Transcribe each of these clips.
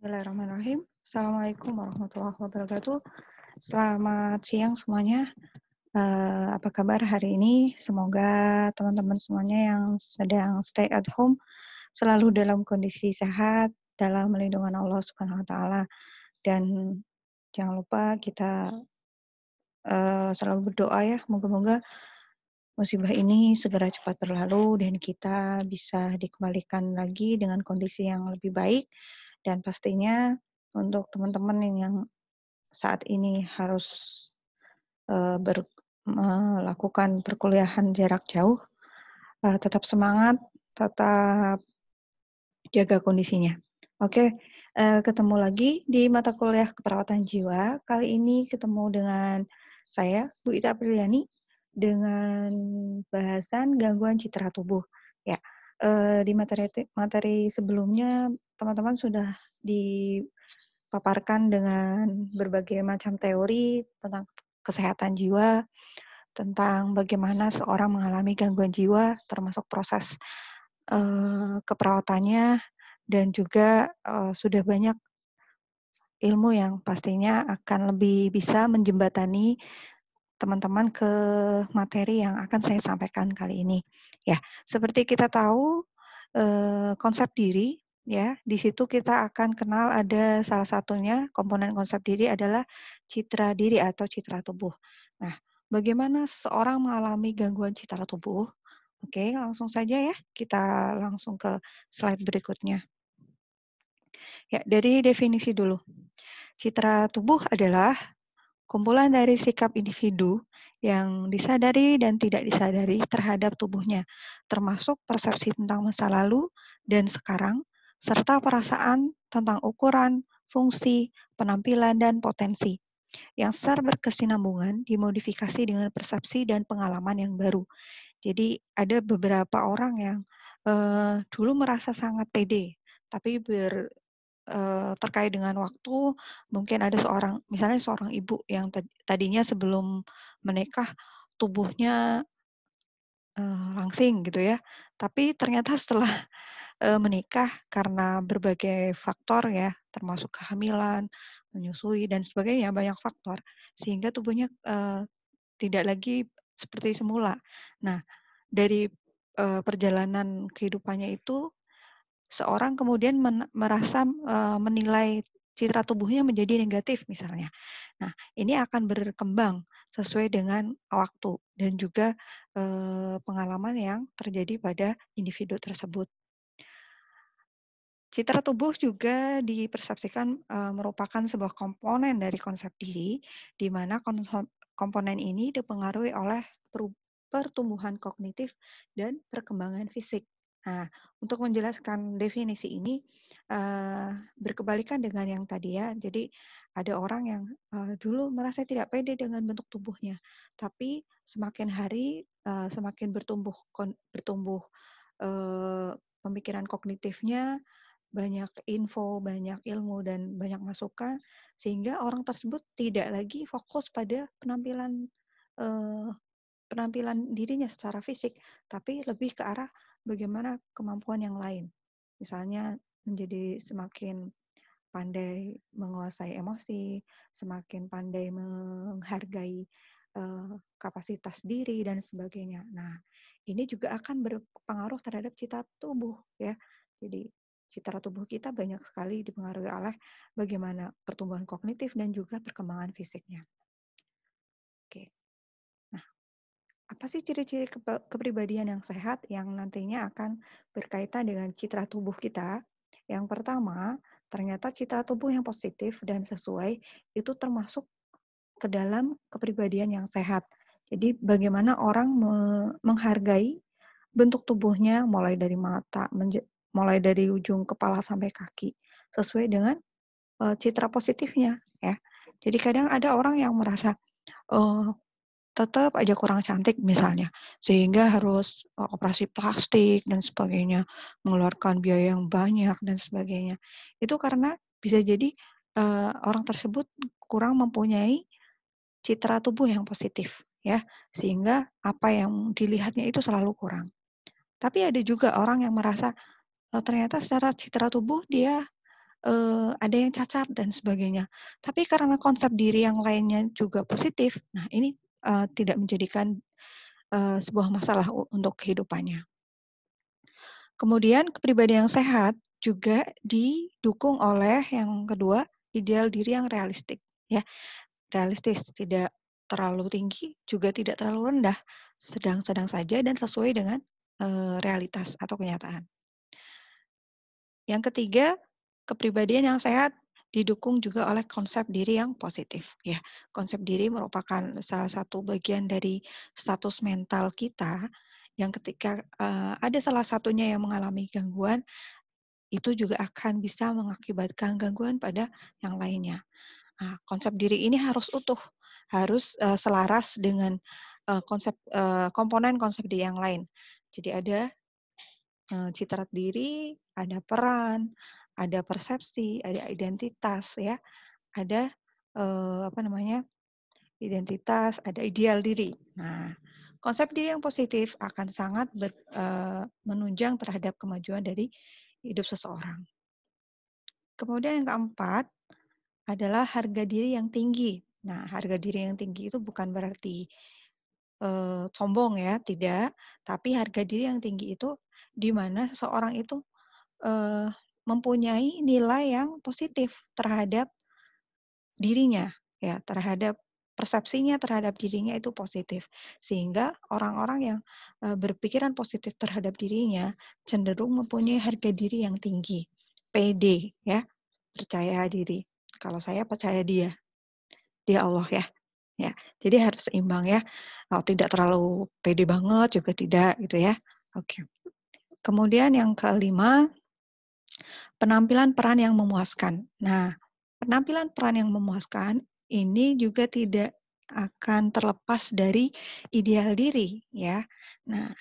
Bismillahirrahmanirrahim. Assalamualaikum warahmatullahi wabarakatuh. Selamat siang semuanya. Apa kabar hari ini? Semoga teman-teman semuanya yang sedang stay at home selalu dalam kondisi sehat, dalam lindungan Allah Subhanahu wa taala. Dan jangan lupa kita selalu berdoa ya, moga-moga musibah ini segera cepat berlalu dan kita bisa dikembalikan lagi dengan kondisi yang lebih baik. Dan pastinya untuk teman-teman yang saat ini harus melakukan perkuliahan jarak jauh, tetap semangat, tetap jaga kondisinya. Oke, ketemu lagi di mata kuliah keperawatan jiwa. Kali ini ketemu dengan saya, Bu Ita Apriliani, dengan bahasan gangguan citra tubuh. Ya, di materi sebelumnya teman-teman sudah dipaparkan dengan berbagai macam teori tentang kesehatan jiwa, tentang bagaimana seorang mengalami gangguan jiwa, termasuk proses keperawatannya, dan juga sudah banyak ilmu yang pastinya akan lebih bisa menjembatani teman-teman ke materi yang akan saya sampaikan kali ini. Ya, seperti kita tahu konsep diri, ya, di situ kita akan kenal ada salah satunya komponen konsep diri adalah citra diri atau citra tubuh. Nah, bagaimana seseorang mengalami gangguan citra tubuh? Oke, langsung saja ya, kita langsung ke slide berikutnya. Ya, dari definisi dulu. Citra tubuh adalah kumpulan dari sikap individu yang disadari dan tidak disadari terhadap tubuhnya, termasuk persepsi tentang masa lalu dan sekarang, serta perasaan tentang ukuran, fungsi, penampilan, dan potensi yang secara berkesinambungan dimodifikasi dengan persepsi dan pengalaman yang baru. Jadi ada beberapa orang yang dulu merasa sangat pede, tapi terkait dengan waktu, mungkin ada misalnya seorang ibu yang tadinya sebelum menikah tubuhnya, langsing gitu ya, tapi ternyata setelah, menikah karena berbagai faktor ya, termasuk kehamilan, menyusui dan sebagainya, banyak faktor, sehingga tubuhnya, tidak lagi seperti semula. Nah, dari, perjalanan kehidupannya itu seorang kemudian merasa, menilai citra tubuhnya menjadi negatif misalnya. Nah, ini akan berkembang sesuai dengan waktu dan juga, pengalaman yang terjadi pada individu tersebut. Citra tubuh juga dipersepsikan, merupakan sebuah komponen dari konsep diri, di mana komponen ini dipengaruhi oleh pertumbuhan kognitif dan perkembangan fisik. Nah, untuk menjelaskan definisi ini, berkebalikan dengan yang tadi ya. Jadi ada orang yang, dulu merasa tidak pede dengan bentuk tubuhnya, tapi semakin hari, semakin bertumbuh, pemikiran kognitifnya, banyak info, banyak ilmu, dan banyak masukan, sehingga orang tersebut tidak lagi fokus pada eee, penampilan dirinya secara fisik, tapi lebih ke arah bagaimana kemampuan yang lain. Misalnya menjadi semakin pandai menguasai emosi, semakin pandai menghargai, kapasitas diri dan sebagainya. Nah, ini juga akan berpengaruh terhadap citra tubuh ya. Jadi citra tubuh kita banyak sekali dipengaruhi oleh bagaimana pertumbuhan kognitif dan juga perkembangan fisiknya. Oke. Nah, apa sih ciri-ciri kepribadian yang sehat yang nantinya akan berkaitan dengan citra tubuh kita? Yang pertama, ternyata citra tubuh yang positif dan sesuai itu termasuk ke dalam kepribadian yang sehat. Jadi bagaimana orang menghargai bentuk tubuhnya mulai dari mata, mulai dari ujung kepala sampai kaki, sesuai dengan citra positifnya ya. Jadi kadang ada orang yang merasa, eee tetap aja kurang cantik misalnya, sehingga harus, operasi plastik dan sebagainya, mengeluarkan biaya yang banyak dan sebagainya. Itu karena bisa jadi, orang tersebut kurang mempunyai citra tubuh yang positif ya, sehingga apa yang dilihatnya itu selalu kurang. Tapi ada juga orang yang merasa, ternyata secara citra tubuh dia ada yang cacat dan sebagainya. Tapi karena konsep diri yang lainnya juga positif, nah ini tidak menjadikan sebuah masalah untuk kehidupannya. Kemudian kepribadian yang sehat juga didukung oleh yang kedua, ideal diri yang realistik, ya. Realistis, tidak terlalu tinggi, juga tidak terlalu rendah, sedang-sedang saja dan sesuai dengan realitas atau kenyataan. Yang ketiga, kepribadian yang sehat didukung juga oleh konsep diri yang positif. Ya, konsep diri merupakan salah satu bagian dari status mental kita yang ketika ada salah satunya yang mengalami gangguan, itu juga akan bisa mengakibatkan gangguan pada yang lainnya. Nah, konsep diri ini harus utuh, harus selaras dengan komponen konsep diri yang lain. Jadi ada citra diri, ada peran, ada persepsi, ada identitas ya, ada apa namanya, identitas, ada ideal diri. Nah, konsep diri yang positif akan sangat menunjang terhadap kemajuan dari hidup seseorang. Kemudian yang keempat adalah harga diri yang tinggi. Nah, harga diri yang tinggi itu bukan berarti sombong ya, tidak. Tapi harga diri yang tinggi itu di mana seseorang itu eee, mempunyai nilai yang positif terhadap dirinya, ya, terhadap persepsinya terhadap dirinya itu positif. Sehingga orang-orang yang berpikiran positif terhadap dirinya cenderung mempunyai harga diri yang tinggi, pede ya, percaya diri. Kalau saya percaya dia Allah ya. Ya, jadi harus seimbang ya. Tidak terlalu pede banget juga tidak gitu ya. Oke. Kemudian yang kelima, penampilan peran yang memuaskan. Nah, penampilan peran yang memuaskan ini juga tidak akan terlepas dari ideal diri ya. Nah,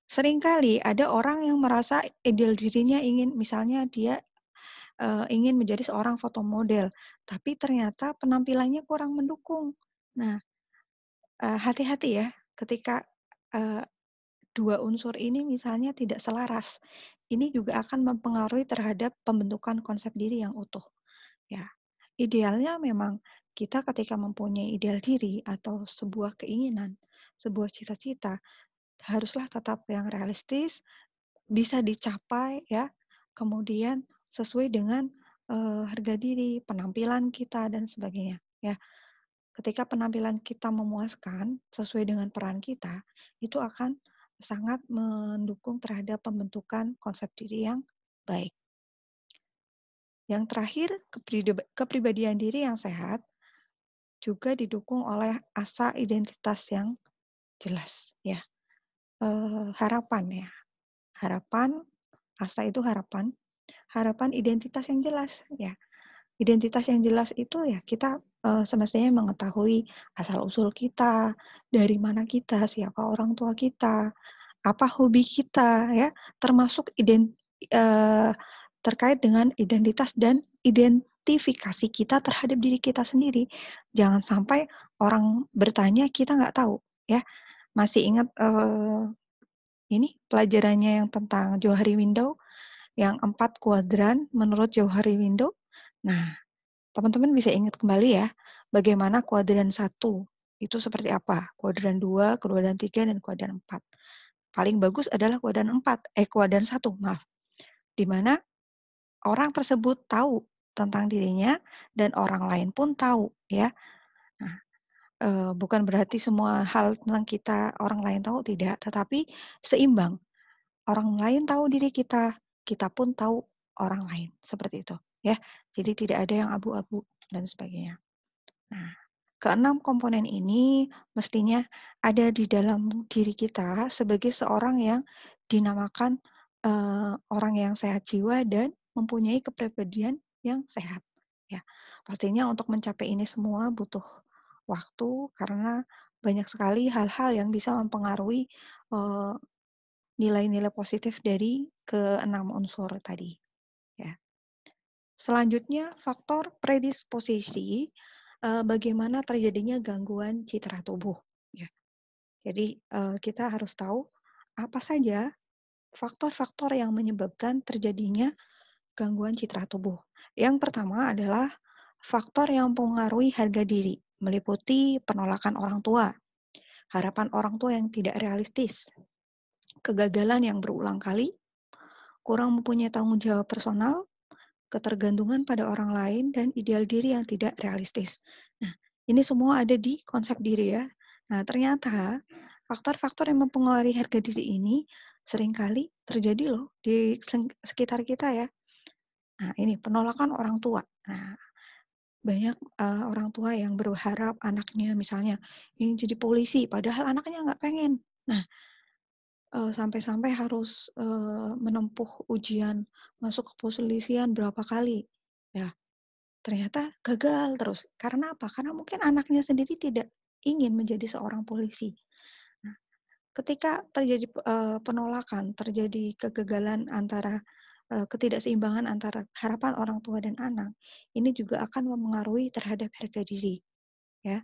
seringkali ada orang yang merasa ideal dirinya ingin misalnya dia ingin menjadi seorang foto model, tapi ternyata penampilannya kurang mendukung. Nah, hati-hati ya ketika, eee, 2 unsur ini misalnya tidak selaras. Ini juga akan mempengaruhi terhadap pembentukan konsep diri yang utuh, ya. Idealnya memang kita ketika mempunyai ideal diri atau sebuah keinginan, sebuah cita-cita, haruslah tetap yang realistis, bisa dicapai ya, kemudian sesuai dengan, harga diri, penampilan kita dan sebagainya, ya. Ketika penampilan kita memuaskan sesuai dengan peran kita, itu akan sangat mendukung terhadap pembentukan konsep diri yang baik. Yang terakhir, kepribadian diri yang sehat juga didukung oleh asa identitas yang jelas, ya. Harapan ya, harapan, asa itu harapan, harapan identitas yang jelas, ya. Identitas yang jelas itu ya kita semestinya mengetahui asal-usul kita, dari mana kita, siapa orang tua kita, apa hobi kita ya, termasuk terkait dengan identitas dan identifikasi kita terhadap diri kita sendiri. Jangan sampai orang bertanya kita nggak tahu ya. Masih ingat ini pelajarannya yang tentang Johari Window, yang 4 kuadran menurut Johari Window? Nah, teman-teman bisa ingat kembali ya, bagaimana kuadran 1 itu seperti apa, kuadran 2, kuadran 3, dan kuadran 4. Paling bagus adalah kuadran 1, maaf. Di mana orang tersebut tahu tentang dirinya dan orang lain pun tahu ya. Nah, bukan berarti semua hal tentang kita orang lain tahu, tidak, tetapi seimbang. Orang lain tahu diri kita pun tahu orang lain, seperti itu ya. Jadi tidak ada yang abu-abu dan sebagainya. Nah, keenam komponen ini mestinya ada di dalam diri kita sebagai seorang yang dinamakan orang yang sehat jiwa dan mempunyai kepribadian yang sehat. Ya, pastinya untuk mencapai ini semua butuh waktu karena banyak sekali hal-hal yang bisa mempengaruhi eh, nilai-nilai positif dari keenam unsur tadi. Ya. Selanjutnya, faktor predisposisi, bagaimana terjadinya gangguan citra tubuh, ya. Jadi, kita harus tahu apa saja faktor-faktor yang menyebabkan terjadinya gangguan citra tubuh. Yang pertama adalah faktor yang mempengaruhi harga diri, meliputi penolakan orang tua, harapan orang tua yang tidak realistis, kegagalan yang berulang kali, kurang mempunyai tanggung jawab personal, ketergantungan pada orang lain, dan ideal diri yang tidak realistis. Nah, ini semua ada di konsep diri ya. Nah, ternyata faktor-faktor yang mempengaruhi harga diri ini seringkali terjadi loh di sekitar kita ya. Nah, ini penolakan orang tua. Nah, banyak orang tua yang berharap anaknya misalnya ingin jadi polisi, padahal anaknya nggak pengen. Nah, sampai-sampai harus menempuh ujian masuk kepolisian berapa kali. Ya, ternyata gagal terus. Karena apa? Karena mungkin anaknya sendiri tidak ingin menjadi seorang polisi. Nah, ketika terjadi penolakan, terjadi kegagalan antara ketidakseimbangan antara harapan orang tua dan anak, ini juga akan mempengaruhi terhadap harga diri, ya.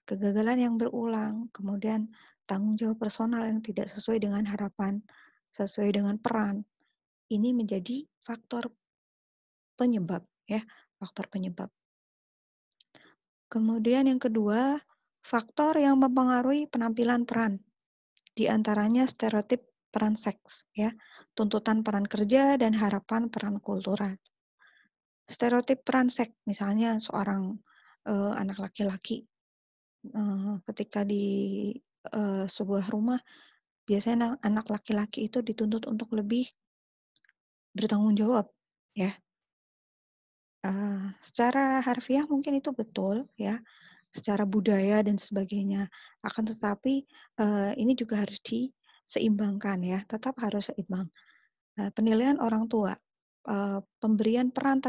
Kegagalan yang berulang, kemudian tanggung jawab personal yang tidak sesuai dengan harapan, sesuai dengan peran, ini menjadi faktor penyebab, ya, faktor penyebab. Kemudian yang kedua, faktor yang mempengaruhi penampilan peran, di antaranya stereotip peran seks, ya, tuntutan peran kerja dan harapan peran kultural. Stereotip peran seks, misalnya seorang anak laki-laki ketika di sebuah rumah, biasanya anak laki-laki itu dituntut untuk lebih bertanggung jawab, ya. Secara harfiah mungkin itu betul, ya, secara budaya dan sebagainya. Akan tetapi, ini juga harus diseimbangkan ya, tetap harus seimbang. Penilaian orang tua, pemberian peran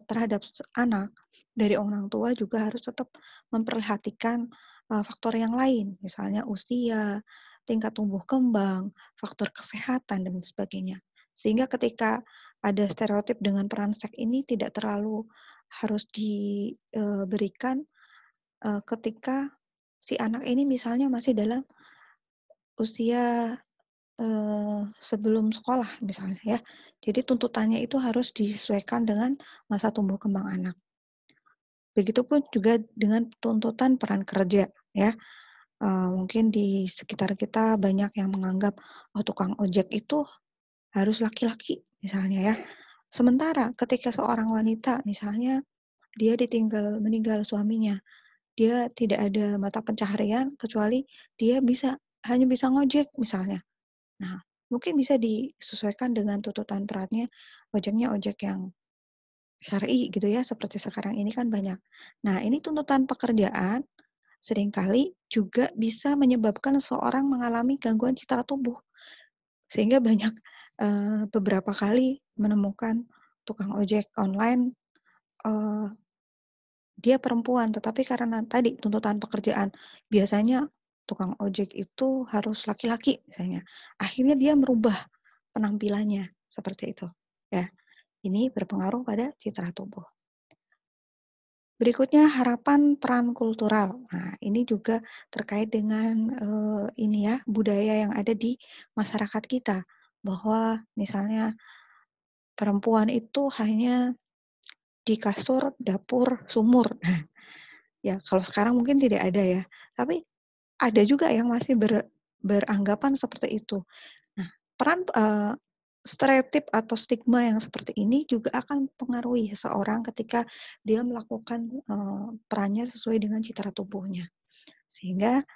terhadap anak dari orang tua juga harus tetap memperhatikan, faktor yang lain, misalnya usia, tingkat tumbuh kembang, faktor kesehatan, dan sebagainya. Sehingga ketika ada stereotip dengan peran seks ini tidak terlalu harus diberikan, ketika si anak ini misalnya masih dalam usia sebelum sekolah misalnya ya. Jadi tuntutannya itu harus disesuaikan dengan masa tumbuh kembang anak. Begitupun juga dengan tuntutan peran kerja ya. Mungkin di sekitar kita banyak yang menganggap, oh tukang ojek itu harus laki-laki misalnya ya. Sementara ketika seorang wanita misalnya dia meninggal suaminya, dia tidak ada mata pencaharian kecuali dia hanya bisa ngojek misalnya. Nah, mungkin bisa disesuaikan dengan tuntutan beratnya, ojeknya ojek yang syar'i gitu ya, seperti sekarang ini kan banyak. Nah, ini tuntutan pekerjaan seringkali juga bisa menyebabkan seseorang mengalami gangguan citra tubuh. Sehingga banyak beberapa kali menemukan tukang ojek online, eee, dia perempuan, tetapi karena tadi tuntutan pekerjaan, biasanya tukang ojek itu harus laki-laki misalnya, akhirnya dia merubah penampilannya, seperti itu, ya. Ini berpengaruh pada citra tubuh. Berikutnya harapan peran kultural. Nah, ini juga terkait dengan, ini ya, budaya yang ada di masyarakat kita, bahwa misalnya perempuan itu hanya di kasur, dapur, sumur. Nah, ya kalau sekarang mungkin tidak ada ya, tapi ada juga yang masih beranggapan seperti itu. Nah, stereotip atau stigma yang seperti ini juga akan mempengaruhi seseorang ketika dia melakukan, perannya sesuai dengan citra tubuhnya. Sehingga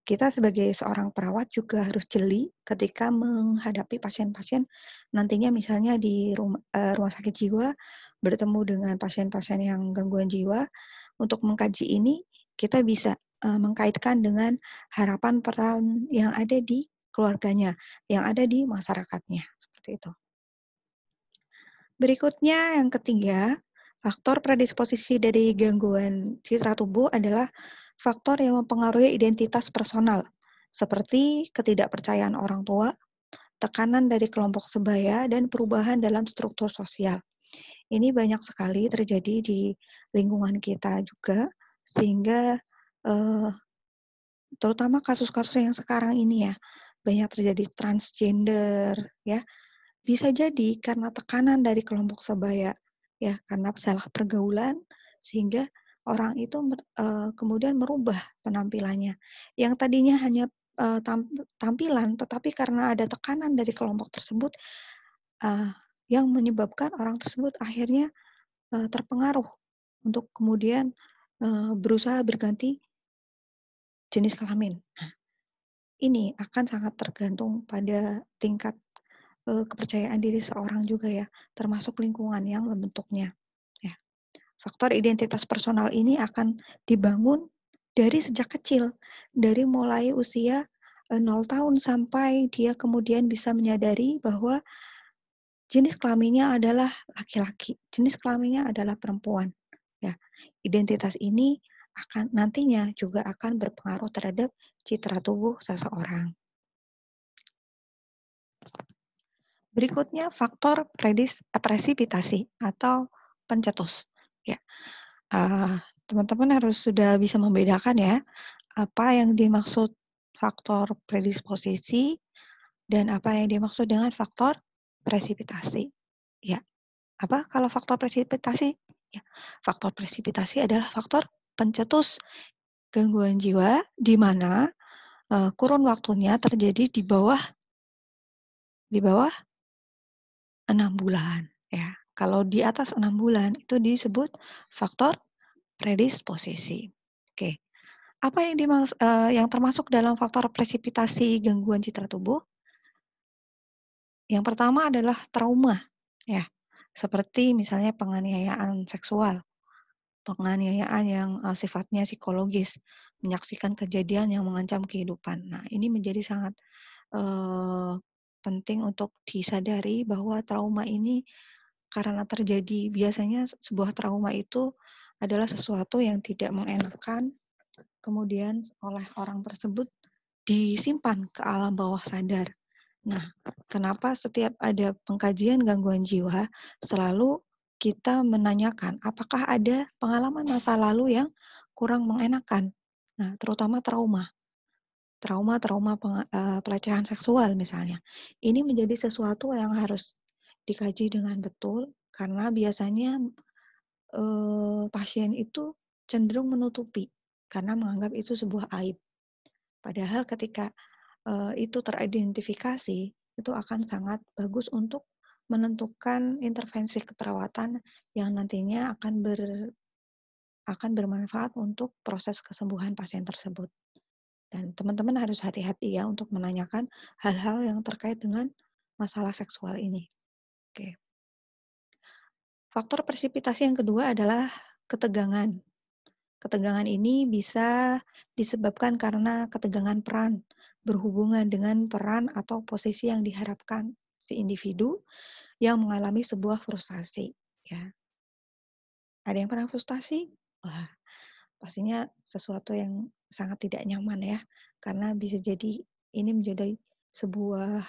kita sebagai seorang perawat juga harus jeli ketika menghadapi pasien-pasien nantinya misalnya di rumah sakit jiwa, bertemu dengan pasien-pasien yang gangguan jiwa. Untuk mengkaji ini, kita bisa, mengkaitkan dengan harapan peran yang ada di keluarganya, yang ada di masyarakatnya, seperti itu. Berikutnya yang ketiga, faktor predisposisi dari gangguan citra tubuh adalah faktor yang mempengaruhi identitas personal, seperti ketidakpercayaan orang tua, tekanan dari kelompok sebaya, dan perubahan dalam struktur sosial. Ini banyak sekali terjadi di lingkungan kita juga, sehingga eh, terutama kasus-kasus yang sekarang ini ya, banyak terjadi transgender, ya, Bisa jadi karena tekanan dari kelompok sebaya, ya, karena salah pergaulan sehingga orang itu kemudian merubah penampilannya. Yang tadinya hanya, tampilan, tetapi karena ada tekanan dari kelompok tersebut, eee, yang menyebabkan orang tersebut akhirnya, terpengaruh untuk kemudian, berusaha berganti jenis kelamin. Ini akan sangat tergantung pada tingkat, kepercayaan diri seorang juga ya, termasuk lingkungan yang membentuknya, ya. Faktor identitas personal ini akan dibangun dari sejak kecil, dari mulai usia, 0 tahun sampai dia kemudian bisa menyadari bahwa jenis kelaminnya adalah laki-laki, jenis kelaminnya adalah perempuan, ya. Identitas ini akan nantinya juga akan berpengaruh terhadap citra tubuh seseorang. Berikutnya faktor presipitasi atau pencetus. Ya, eee, teman-teman harus sudah bisa membedakan ya, apa yang dimaksud faktor predisposisi dan apa yang dimaksud dengan faktor presipitasi. Ya, apa kalau faktor presipitasi? Ya, faktor presipitasi adalah faktor pencetus gangguan jiwa di mana, kurun waktunya terjadi di bawah 6 bulan, ya. Kalau di atas 6 bulan itu disebut faktor predisposisi. Oke, apa yang termasuk dalam faktor presipitasi gangguan citra tubuh? Yang pertama adalah trauma, ya. Seperti misalnya penganiayaan seksual, penganiayaan yang, sifatnya psikologis, menyaksikan kejadian yang mengancam kehidupan. Nah, ini menjadi sangat, eee, penting untuk disadari bahwa trauma ini karena terjadi biasanya sebuah trauma itu adalah sesuatu yang tidak mengenakan, kemudian oleh orang tersebut disimpan ke alam bawah sadar. Nah, kenapa setiap ada pengkajian gangguan jiwa, selalu kita menanyakan, apakah ada pengalaman masa lalu yang kurang mengenakan? Nah, terutama trauma-trauma pelecehan seksual misalnya. Ini menjadi sesuatu yang harus dikaji dengan betul, karena biasanya pasien itu cenderung menutupi karena menganggap itu sebuah aib. Padahal ketika, itu teridentifikasi, itu akan sangat bagus untuk menentukan intervensi keperawatan yang nantinya akan bermanfaat untuk proses kesembuhan pasien tersebut. Dan teman-teman harus hati-hati ya untuk menanyakan hal-hal yang terkait dengan masalah seksual ini. Oke. Faktor presipitasi yang kedua adalah ketegangan. Ketegangan ini bisa disebabkan karena ketegangan peran, berhubungan dengan peran atau posisi yang diharapkan si individu yang mengalami sebuah frustasi, ya. Ada yang pernah frustasi? Wah, pastinya sesuatu yang sangat tidak nyaman ya, karena bisa jadi ini menjadi sebuah,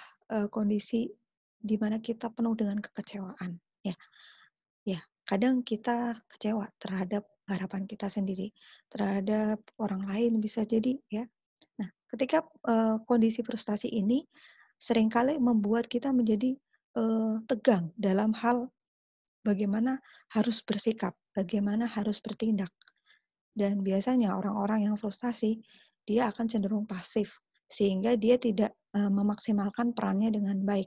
kondisi di mana kita penuh dengan kekecewaan, ya. Ya, kadang kita kecewa terhadap harapan kita sendiri, terhadap orang lain bisa jadi ya. Nah, ketika, kondisi frustasi ini seringkali membuat kita menjadi, tegang dalam hal bagaimana harus bersikap, bagaimana harus bertindak. Dan biasanya orang-orang yang frustasi, dia akan cenderung pasif, sehingga dia tidak, memaksimalkan perannya dengan baik.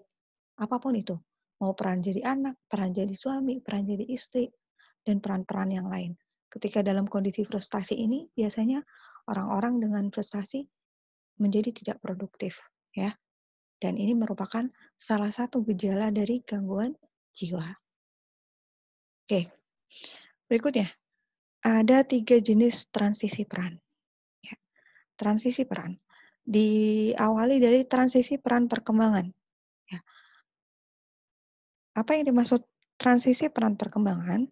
Apapun itu, mau peran jadi anak, peran jadi suami, peran jadi istri, dan peran-peran yang lain. Ketika dalam kondisi frustasi ini, biasanya orang-orang dengan frustasi menjadi tidak produktif, ya. Dan ini merupakan salah satu gejala dari gangguan jiwa. Oke, berikutnya, ada 3 jenis transisi peran. Ya, transisi peran. Diawali dari transisi peran perkembangan. Ya. Apa yang dimaksud transisi peran perkembangan?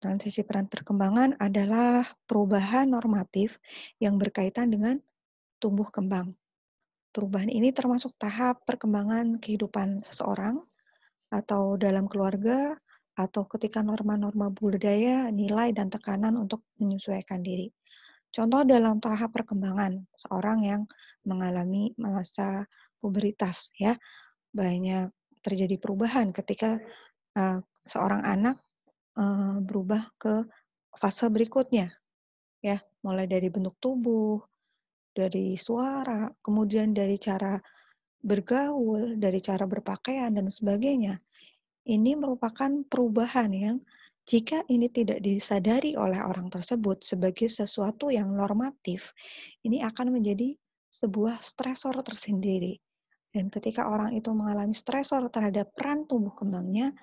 Transisi peran perkembangan adalah perubahan normatif yang berkaitan dengan tumbuh kembang. Perubahan ini termasuk tahap perkembangan kehidupan seseorang atau dalam keluarga atau ketika norma-norma budaya, nilai, dan tekanan untuk menyesuaikan diri. Contoh dalam tahap perkembangan seorang yang mengalami masa pubertas ya, banyak terjadi perubahan ketika seorang anak berubah ke fase berikutnya, ya, mulai dari bentuk tubuh, dari suara, kemudian dari cara bergaul, dari cara berpakaian dan sebagainya. Ini merupakan perubahan yang jika ini tidak disadari oleh orang tersebut sebagai sesuatu yang normatif, ini akan menjadi sebuah stresor tersendiri. Dan ketika orang itu mengalami stresor terhadap peran tumbuh kembangnya,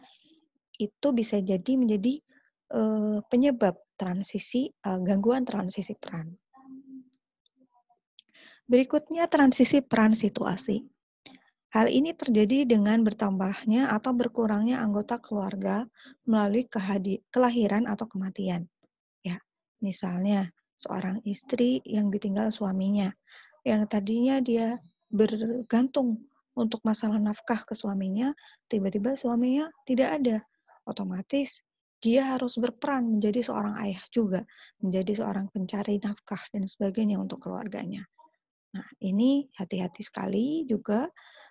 itu bisa jadi menjadi penyebab gangguan transisi peran. Berikutnya transisi peran situasi. Hal ini terjadi dengan bertambahnya atau berkurangnya anggota keluarga melalui kelahiran atau kematian. Ya, misalnya seorang istri yang ditinggal suaminya, yang tadinya dia bergantung untuk masalah nafkah ke suaminya, tiba-tiba suaminya tidak ada. Otomatis dia harus berperan menjadi seorang ayah juga, menjadi seorang pencari nafkah dan sebagainya untuk keluarganya. Nah, ini hati-hati sekali juga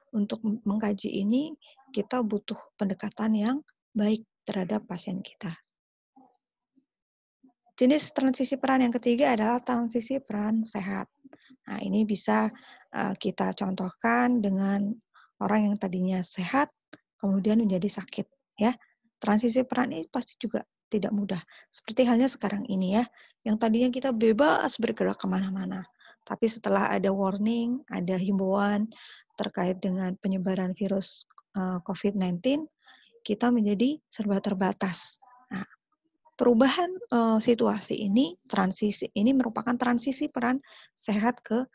untuk mengkaji ini, kita butuh pendekatan yang baik terhadap pasien kita. Jenis transisi peran yang ketiga adalah transisi peran sehat. Nah, ini bisa kita contohkan dengan orang yang tadinya sehat, kemudian menjadi sakit, ya. Transisi peran ini pasti juga tidak mudah. Seperti halnya sekarang ini ya, yang tadinya kita bebas bergerak kemana-mana. Tapi setelah ada warning, ada himbauan terkait dengan penyebaran virus COVID-19, kita menjadi serba terbatas. Nah, perubahan situasi ini, transisi ini merupakan transisi peran sehat ke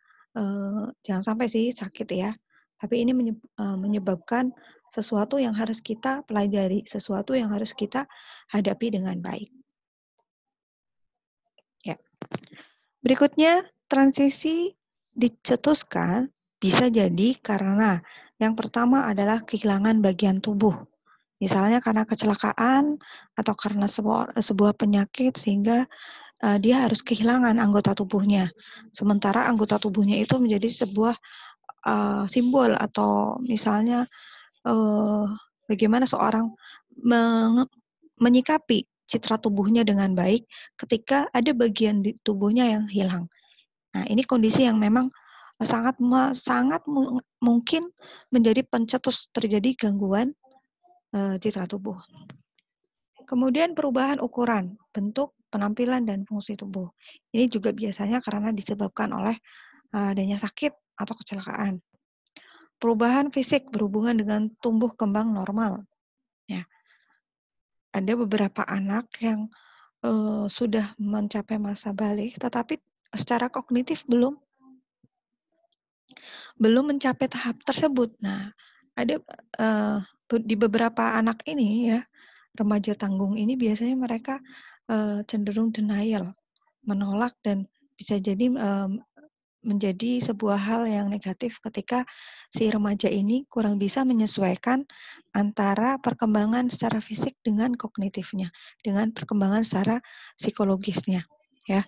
jangan sampai sih sakit ya, tapi ini menyebabkan sesuatu yang harus kita pelajari, sesuatu yang harus kita hadapi dengan baik. Ya. Berikutnya, transisi dicetuskan bisa jadi karena yang pertama adalah kehilangan bagian tubuh. Misalnya karena kecelakaan atau karena sebuah penyakit sehingga dia harus kehilangan anggota tubuhnya. Sementara anggota tubuhnya itu menjadi sebuah simbol atau misalnya bagaimana seorang menyikapi citra tubuhnya dengan baik ketika ada bagian di tubuhnya yang hilang. Nah, ini kondisi yang memang sangat mungkin menjadi pencetus terjadi gangguan citra tubuh. Kemudian perubahan ukuran, bentuk, penampilan, dan fungsi tubuh. Ini juga biasanya karena disebabkan oleh adanya sakit atau kecelakaan. Perubahan fisik berhubungan dengan tumbuh kembang normal. Ya, ada beberapa anak yang sudah mencapai masa balik, tetapi secara kognitif belum mencapai tahap tersebut. Nah, ada di beberapa anak ini ya, remaja tanggung ini biasanya mereka cenderung denial, menolak dan bisa jadi menjadi sebuah hal yang negatif ketika si remaja ini kurang bisa menyesuaikan antara perkembangan secara fisik dengan kognitifnya, dengan perkembangan secara psikologisnya, ya.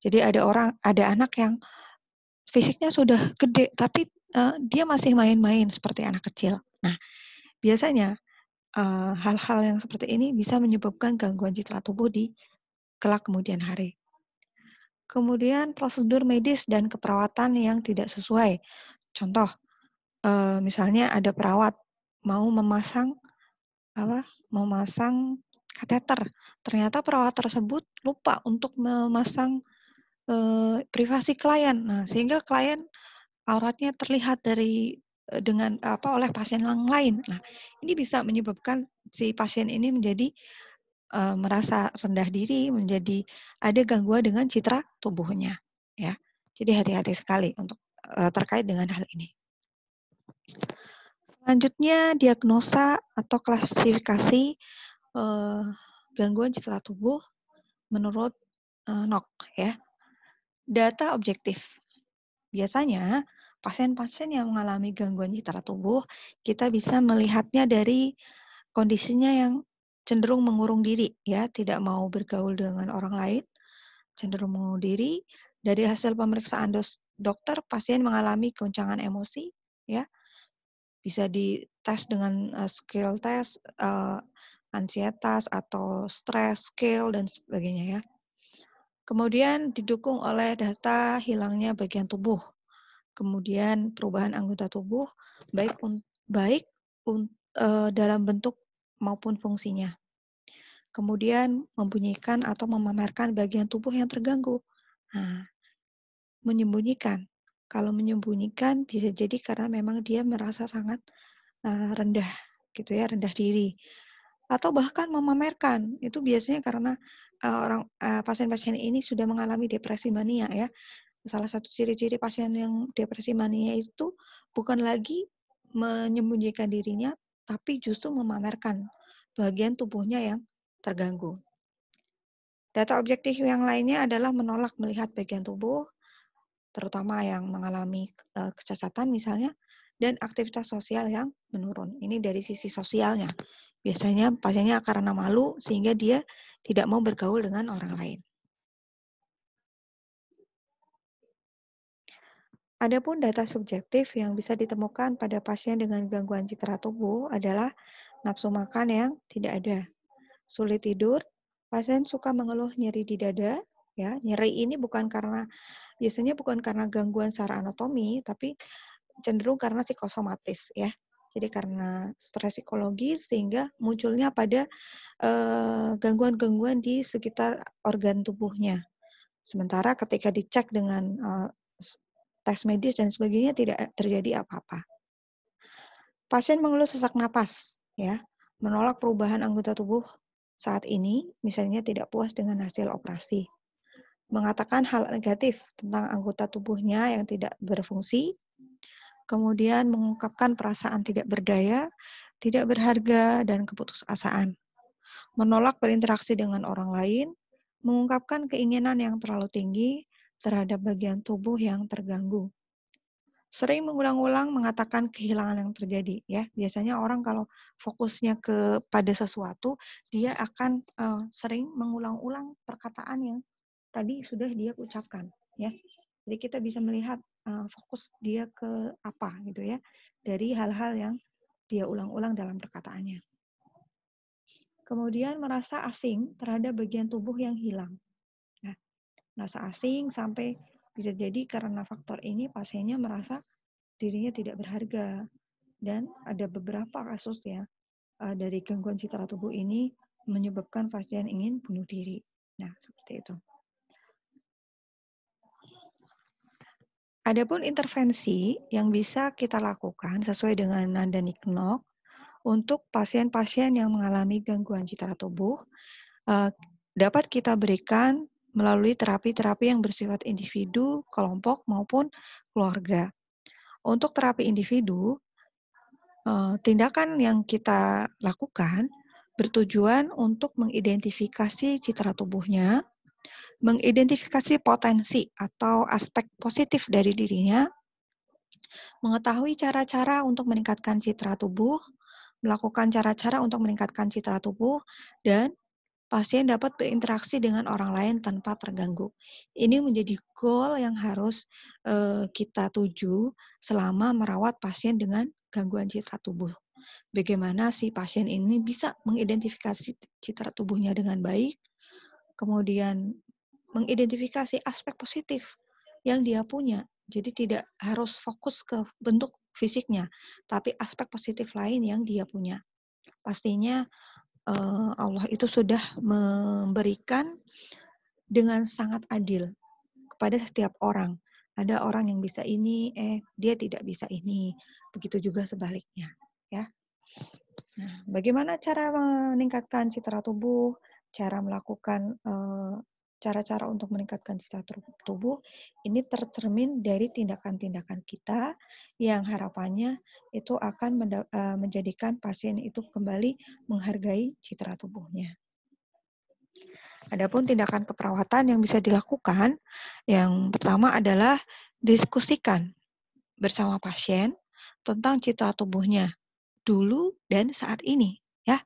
Jadi ada anak yang fisiknya sudah gede, tapi dia masih main-main seperti anak kecil. Nah, biasanya hal-hal yang seperti ini bisa menyebabkan gangguan citra tubuh di kelak kemudian hari. Kemudian prosedur medis dan keperawatan yang tidak sesuai. Contoh, misalnya ada perawat mau memasang kateter. Ternyata perawat tersebut lupa untuk memasang privasi klien. Nah, sehingga klien auratnya terlihat oleh pasien yang lain. Nah, ini bisa menyebabkan si pasien ini menjadi merasa rendah diri, menjadi ada gangguan dengan citra tubuhnya, ya. Jadi hati-hati sekali untuk terkait dengan hal ini. Selanjutnya diagnosa atau klasifikasi gangguan citra tubuh menurut NOC ya. Data objektif. Biasanya pasien-pasien yang mengalami gangguan citra tubuh, kita bisa melihatnya dari kondisinya yang cenderung mengurung diri, ya, tidak mau bergaul dengan orang lain, cenderung mengurung diri. Dari hasil pemeriksaan dokter, pasien mengalami goncangan emosi, ya, bisa tes dengan skill tes, ansietas atau stres, skill, dan sebagainya ya. Kemudian didukung oleh data hilangnya bagian tubuh, kemudian perubahan anggota tubuh baik dalam bentuk maupun fungsinya. Kemudian membunyikan atau memamerkan bagian tubuh yang terganggu. Nah, menyembunyikan. Kalau menyembunyikan bisa jadi karena memang dia merasa sangat rendah gitu ya, rendah diri. Atau bahkan memamerkan. Itu biasanya karena pasien-pasien ini sudah mengalami depresi mania ya. Salah satu ciri-ciri pasien yang depresi mania itu bukan lagi menyembunyikan dirinya, tapi justru memamerkan bagian tubuhnya yang terganggu. Data objektif yang lainnya adalah menolak melihat bagian tubuh, terutama yang mengalami kecacatan misalnya, dan aktivitas sosial yang menurun. Ini dari sisi sosialnya. Biasanya pasiennya karena malu sehingga dia tidak mau bergaul dengan orang lain. Adapun data subjektif yang bisa ditemukan pada pasien dengan gangguan citra tubuh adalah nafsu makan yang tidak ada, sulit tidur, pasien suka mengeluh nyeri di dada, ya. Nyeri ini biasanya bukan karena gangguan secara anatomi, tapi cenderung karena psikosomatis ya. Jadi karena stres psikologis sehingga munculnya pada gangguan-gangguan di sekitar organ tubuhnya. Sementara ketika dicek dengan tes medis dan sebagainya tidak terjadi apa-apa. Pasien mengeluh sesak napas, ya, menolak perubahan anggota tubuh saat ini, misalnya tidak puas dengan hasil operasi, mengatakan hal negatif tentang anggota tubuhnya yang tidak berfungsi, kemudian mengungkapkan perasaan tidak berdaya, tidak berharga, dan keputusasaan, menolak berinteraksi dengan orang lain, mengungkapkan keinginan yang terlalu tinggi terhadap bagian tubuh yang terganggu. Sering mengulang-ulang mengatakan kehilangan yang terjadi ya. Biasanya orang kalau fokusnya pada sesuatu, dia akan sering mengulang-ulang perkataan yang tadi sudah dia ucapkan ya. Jadi kita bisa melihat fokus dia ke apa gitu ya dari hal-hal yang dia ulang-ulang dalam perkataannya. Kemudian merasa asing terhadap bagian tubuh yang hilang. Nah, merasa asing sampai bisa jadi karena faktor ini pasiennya merasa dirinya tidak berharga, dan ada beberapa kasus ya dari gangguan citra tubuh ini menyebabkan pasien ingin bunuh diri. Nah, seperti itu. Adapun intervensi yang bisa kita lakukan sesuai dengan Nanda Niknok untuk pasien-pasien yang mengalami gangguan citra tubuh dapat kita berikan melalui terapi-terapi yang bersifat individu, kelompok, maupun keluarga. Untuk terapi individu, tindakan yang kita lakukan bertujuan untuk mengidentifikasi citra tubuhnya, mengidentifikasi potensi atau aspek positif dari dirinya, mengetahui cara-cara untuk meningkatkan citra tubuh, melakukan cara-cara untuk meningkatkan citra tubuh, dan pasien dapat berinteraksi dengan orang lain tanpa terganggu. Ini menjadi goal yang harus kita tuju selama merawat pasien dengan gangguan citra tubuh. Bagaimana si pasien ini bisa mengidentifikasi citra tubuhnya dengan baik, kemudian mengidentifikasi aspek positif yang dia punya. Jadi tidak harus fokus ke bentuk fisiknya, tapi aspek positif lain yang dia punya. Pastinya Allah itu sudah memberikan dengan sangat adil kepada setiap orang. Ada orang yang bisa ini, dia tidak bisa ini. Begitu juga sebaliknya, ya. Nah, bagaimana cara meningkatkan citra tubuh, cara melakukan cara-cara untuk meningkatkan citra tubuh, ini tercermin dari tindakan-tindakan kita yang harapannya itu akan menjadikan pasien itu kembali menghargai citra tubuhnya. Adapun tindakan keperawatan yang bisa dilakukan, yang pertama adalah diskusikan bersama pasien tentang citra tubuhnya dulu dan saat ini, ya.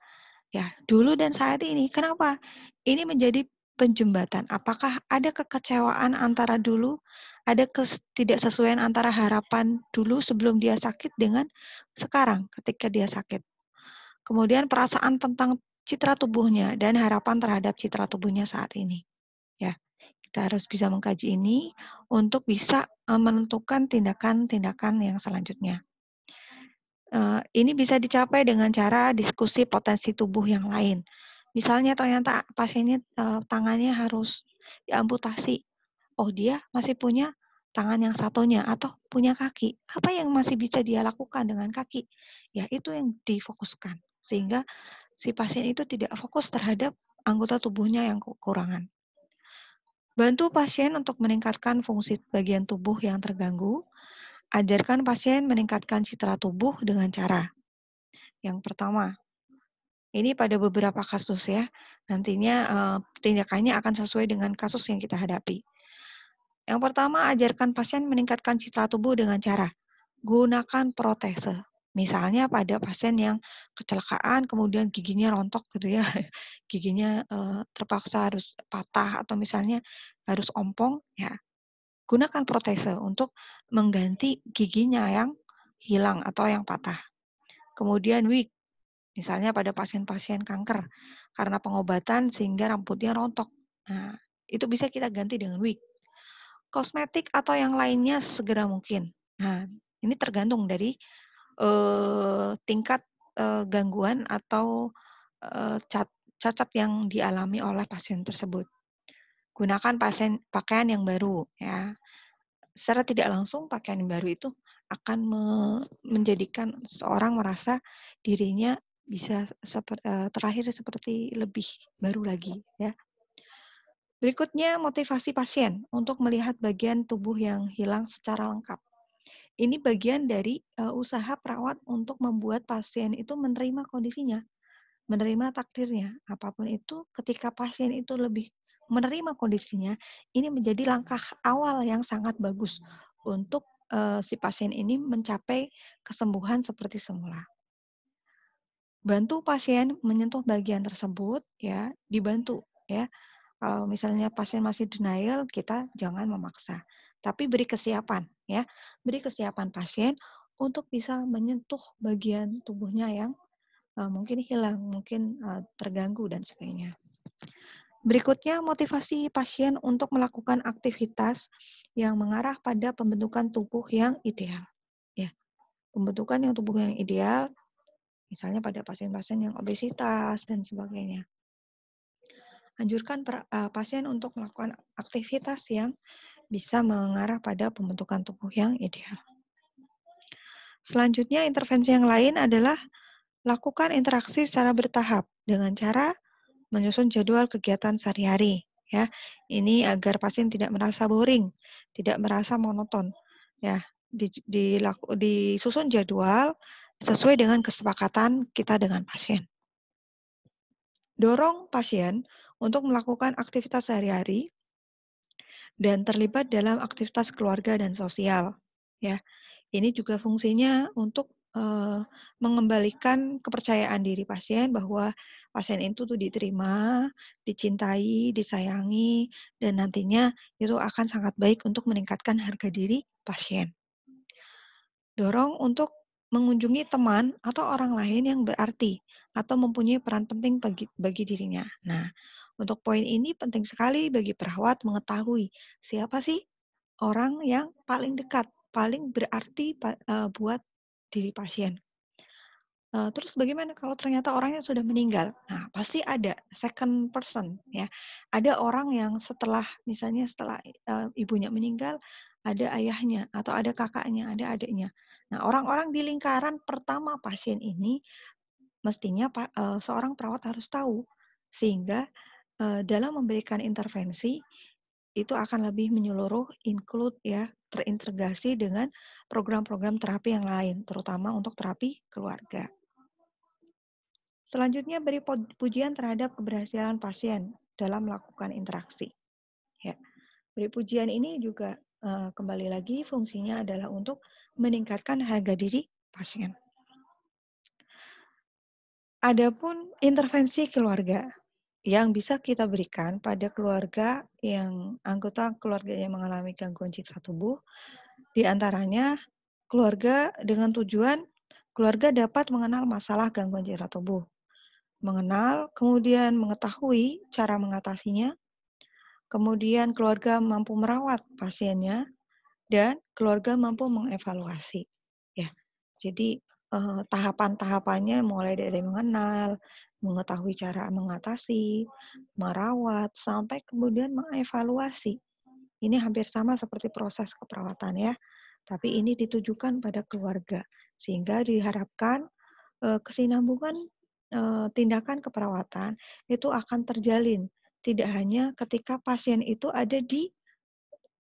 Ya, dulu dan saat ini. Kenapa? Ini menjadi penjembatan. Apakah ada kekecewaan antara dulu ada ketidaksesuaian antara harapan dulu sebelum dia sakit dengan sekarang ketika dia sakit. Kemudian perasaan tentang citra tubuhnya dan harapan terhadap citra tubuhnya saat ini. Ya, kita harus bisa mengkaji ini untuk bisa menentukan tindakan-tindakan yang selanjutnya. Ini bisa dicapai dengan cara diskusi potensi tubuh yang lain. Misalnya ternyata pasiennya tangannya harus diamputasi. Oh, dia masih punya tangan yang satunya atau punya kaki. Apa yang masih bisa dia lakukan dengan kaki? Ya, itu yang difokuskan. Sehingga si pasien itu tidak fokus terhadap anggota tubuhnya yang kekurangan. Bantu pasien untuk meningkatkan fungsi bagian tubuh yang terganggu. Ajarkan pasien meningkatkan citra tubuh dengan cara. Yang pertama, ini pada beberapa kasus ya, nantinya tindakannya akan sesuai dengan kasus yang kita hadapi. Yang pertama, ajarkan pasien meningkatkan citra tubuh dengan cara gunakan protese. Misalnya pada pasien yang kecelakaan kemudian giginya rontok gitu ya, giginya terpaksa harus patah atau misalnya harus ompong, ya gunakan protese untuk mengganti giginya yang hilang atau yang patah. Kemudian wig, misalnya pada pasien-pasien kanker karena pengobatan sehingga rambutnya rontok. Nah, itu bisa kita ganti dengan wig. Kosmetik atau yang lainnya segera mungkin. Nah, ini tergantung dari tingkat gangguan atau cacat yang dialami oleh pasien tersebut. Gunakan pakaian yang baru ya. Secara tidak langsung pakaian yang baru itu akan menjadikan seorang merasa dirinya bisa terakhir seperti lebih baru lagi ya. Berikutnya motivasi pasien untuk melihat bagian tubuh yang hilang secara lengkap. Ini bagian dari usaha perawat untuk membuat pasien itu menerima kondisinya, menerima takdirnya. Apapun itu, ketika pasien itu lebih menerima kondisinya, ini menjadi langkah awal yang sangat bagus untuk si pasien ini mencapai kesembuhan seperti semula. Bantu pasien menyentuh bagian tersebut, ya, dibantu, ya. Kalau misalnya pasien masih denial, kita jangan memaksa, tapi beri kesiapan, ya. Beri kesiapan pasien untuk bisa menyentuh bagian tubuhnya yang mungkin hilang, mungkin terganggu dan sebagainya. Berikutnya, motivasi pasien untuk melakukan aktivitas yang mengarah pada pembentukan tubuh yang ideal. Ya, pembentukan yang tubuh yang ideal, misalnya pada pasien-pasien yang obesitas dan sebagainya. Anjurkan pasien untuk melakukan aktivitas yang bisa mengarah pada pembentukan tubuh yang ideal. Selanjutnya, intervensi yang lain adalah lakukan interaksi secara bertahap dengan cara menyusun jadwal kegiatan sehari-hari. Ya, ini agar pasien tidak merasa boring, tidak merasa monoton. Ya, disusun jadwal sesuai dengan kesepakatan kita dengan pasien. Dorong pasien untuk melakukan aktivitas sehari-hari dan terlibat dalam aktivitas keluarga dan sosial. Ya, ini juga fungsinya untuk mengembalikan kepercayaan diri pasien bahwa pasien itu tuh diterima, dicintai, disayangi, dan nantinya itu akan sangat baik untuk meningkatkan harga diri pasien. Dorong untuk mengunjungi teman atau orang lain yang berarti atau mempunyai peran penting bagi dirinya. Nah, untuk poin ini penting sekali bagi perawat mengetahui siapa sih orang yang paling dekat, paling berarti buat diri pasien. Terus bagaimana kalau ternyata orangnya sudah meninggal? Nah, pasti ada second person ya. Ada orang yang misalnya setelah ibunya meninggal, ada ayahnya atau ada kakaknya, ada adiknya. Nah, orang-orang di lingkaran pertama pasien ini mestinya seorang perawat harus tahu sehingga dalam memberikan intervensi itu akan lebih menyeluruh, include ya, terintegrasi dengan program-program terapi yang lain, terutama untuk terapi keluarga. Selanjutnya, beri pujian terhadap keberhasilan pasien dalam melakukan interaksi. Ya, beri pujian ini juga kembali lagi fungsinya adalah untuk meningkatkan harga diri pasien. Adapun intervensi keluarga. yang bisa kita berikan pada keluarga yang anggota keluarga yang mengalami gangguan citra tubuh, di antaranya keluarga dengan tujuan keluarga dapat mengenal masalah gangguan citra tubuh, mengenal, kemudian mengetahui cara mengatasinya, kemudian keluarga mampu merawat pasiennya, dan keluarga mampu mengevaluasi. Ya, jadi tahapan-tahapannya mulai dari mengenal, mengetahui cara mengatasi, merawat, sampai kemudian mengevaluasi. Ini hampir sama seperti proses keperawatan ya, tapi ini ditujukan pada keluarga sehingga diharapkan kesinambungan tindakan keperawatan itu akan terjalin tidak hanya ketika pasien itu ada di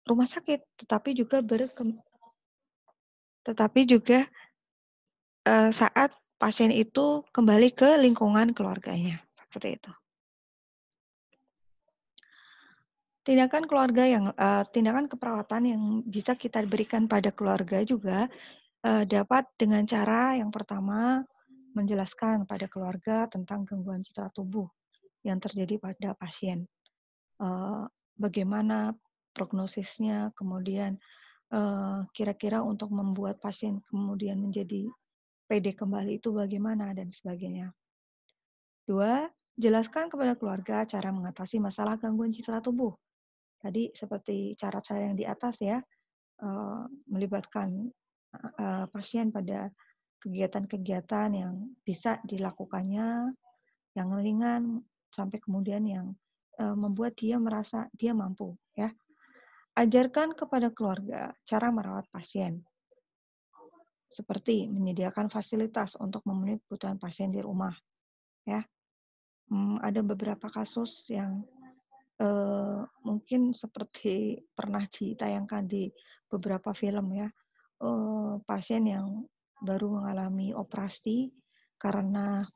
rumah sakit, tetapi juga saat pasien itu kembali ke lingkungan keluarganya, seperti itu. Tindakan keperawatan yang bisa kita berikan pada keluarga juga dapat dengan cara yang pertama menjelaskan pada keluarga tentang gangguan citra tubuh yang terjadi pada pasien. Bagaimana prognosisnya, kemudian kira-kira untuk membuat pasien kemudian menjadi pede kembali itu bagaimana dan sebagainya. 2, jelaskan kepada keluarga cara mengatasi masalah gangguan citra tubuh. Tadi seperti cara-cara yang di atas ya, melibatkan pasien pada kegiatan-kegiatan yang bisa dilakukannya, yang ringan sampai kemudian yang membuat dia merasa dia mampu ya. Ajarkan kepada keluarga cara merawat pasien, seperti menyediakan fasilitas untuk memenuhi kebutuhan pasien di rumah ya. Ada beberapa kasus yang mungkin seperti pernah ditayangkan di beberapa film ya, pasien yang baru mengalami operasi karena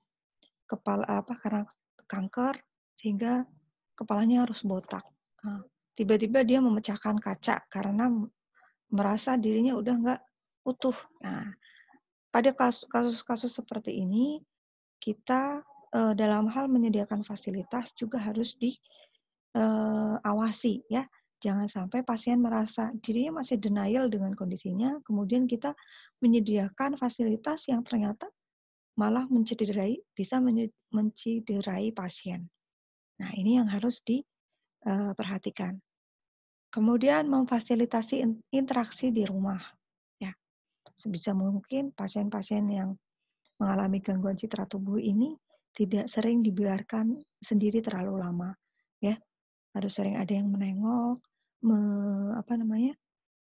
karena kanker sehingga kepalanya harus botak. Tiba-tiba dia memecahkan kaca karena merasa dirinya udah nggak utuh. Nah, pada kasus-kasus seperti ini kita dalam hal menyediakan fasilitas juga harus diawasi ya. Jangan sampai pasien merasa dirinya masih denial dengan kondisinya, kemudian kita menyediakan fasilitas yang ternyata malah bisa mencederai pasien. Nah, ini yang harus diperhatikan. Kemudian memfasilitasi interaksi di rumah. Ya, sebisa mungkin pasien-pasien yang mengalami gangguan citra tubuh ini tidak sering dibiarkan sendiri terlalu lama. Ya, harus sering ada yang menengok,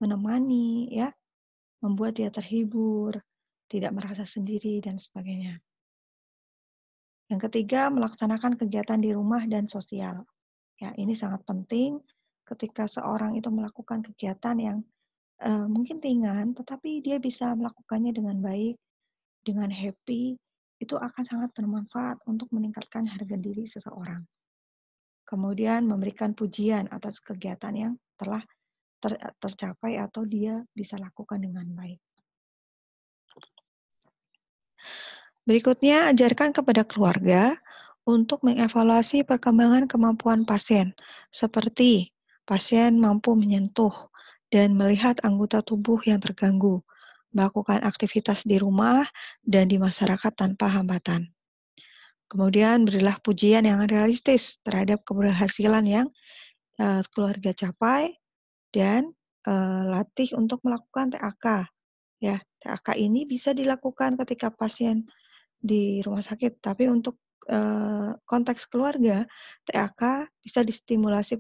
menemani, ya, membuat dia terhibur, tidak merasa sendiri dan sebagainya. Yang ketiga, melaksanakan kegiatan di rumah dan sosial. Ya, ini sangat penting ketika seorang itu melakukan kegiatan yang mungkin ringan, tetapi dia bisa melakukannya dengan baik, dengan happy, itu akan sangat bermanfaat untuk meningkatkan harga diri seseorang. Kemudian memberikan pujian atas kegiatan yang telah tercapai atau dia bisa lakukan dengan baik. Berikutnya, ajarkan kepada keluarga untuk mengevaluasi perkembangan kemampuan pasien, seperti pasien mampu menyentuh dan melihat anggota tubuh yang terganggu, melakukan aktivitas di rumah dan di masyarakat tanpa hambatan. Kemudian berilah pujian yang realistis terhadap keberhasilan yang keluarga capai dan latih untuk melakukan TAK. Ya, TAK ini bisa dilakukan ketika pasien di rumah sakit, tapi untuk konteks keluarga, TAK bisa distimulasi